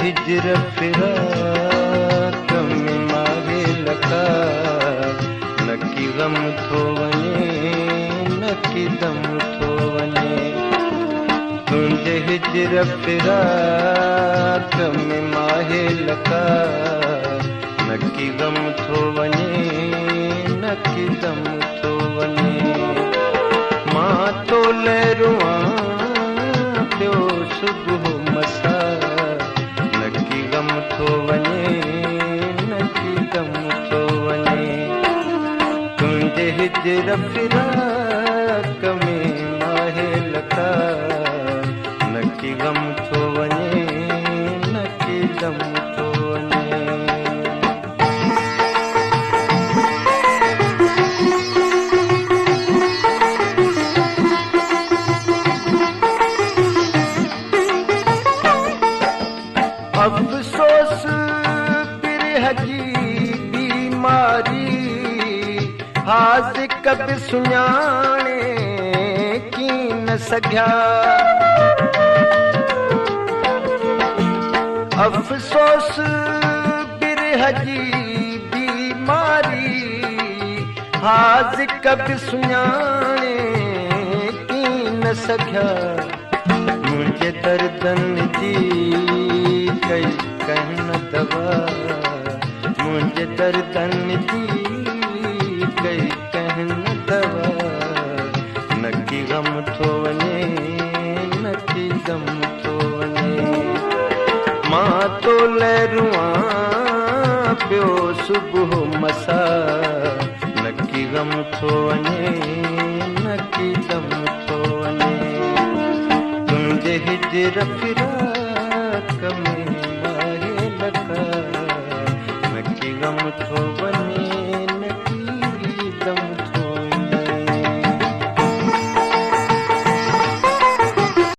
हिजर फिराक में माहे लका नकी गम थो वञे नकी दम थो वञे तुंहिंजे हिजर फिराक में माहे लका नकी गम थो वञे नकी दम थो वञे मां तो लहरुआ पियो सुबुह मसा नकी गम थो वञे नकी दम थो वञे तुंहिंजे हिजर फिराक में माहे लका नकी गम थो वञे नकी दम थो वञे अफ़सोस बिरह जी बीमारी हाज़िक बि सुञाणे की न सघिया अफ़सोस बिरह जी बीमारी हाज़िक बि सुञाणे की न सघिया मुंहिंजे दर्दनि जी कई कहन दवा मुंहिंजे दर्दनि जी कई कहन दवा नकी गम थो वञे नकी दम थो वञे मां तो लहरुआ पियो सुबुह मसा नकी गम थो वञे नकी दम थो वञे तुंहिंजे हिजर फिराक में माहे लका नकी गम थो वञे